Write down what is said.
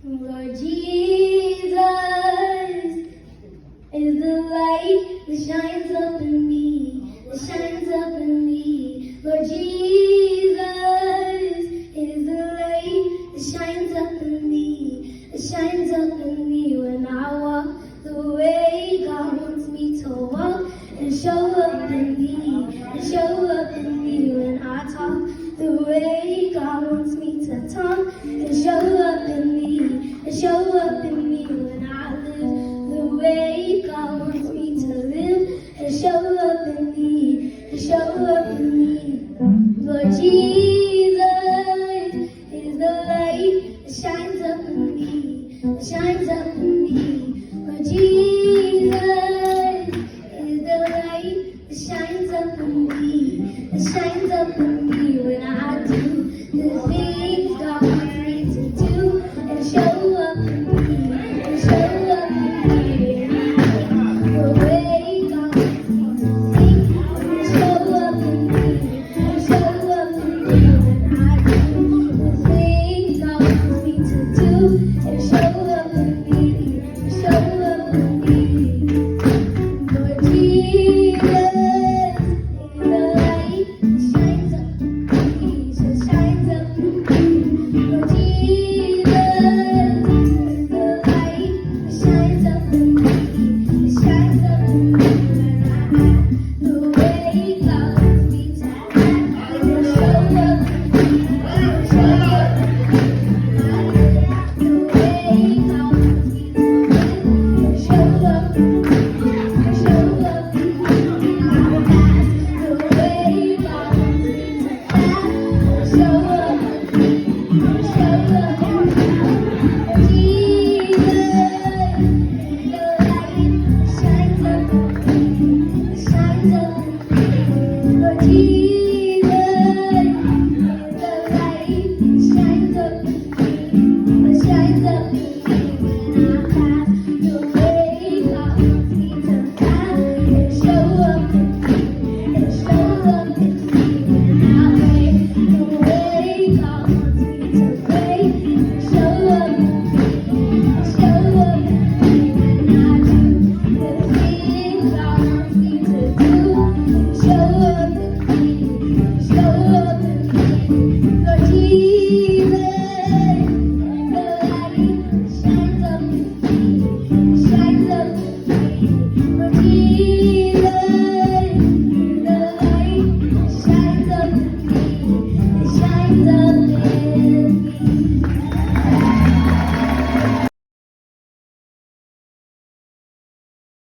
Lord Jesus is the light that shines up in me, that shines up in me. Lord Jesus is the light that shines up in me, that shines up in me. When I walk the way God wants me to walk, and show up in me, and show up in me. When I talk the way God wants me to talk, and show up in me, and show up in me. When I live the way God wants me to live, and show up in me, and show up in me. Lord Jesus is the light that shines up in me, that shines up in me. Lord Jesus is the light that shines up in me, that shines up in me. When I do the things God wants me to do, and show up in me, and show up in me. The way God wants me to think, and show up in me, and show up in me. When I do the things God wants me to do, and show up in me, and show up in me. Lord Jesus is the light that shines up in me, so shines up in me. Lord Jesus is the light that shines up in me, that shines up in me. When I act the way God wants me to act, and show up in me, and show up in me. When I live the way God wants me to live, and show up in me, and show up in me. When I act the way God wants me to act, and show up in me, and show up in me. Jesus is the light that shines up in me, that shines up in me. Lord Jesus is the light that shines up in me, that shines up in me.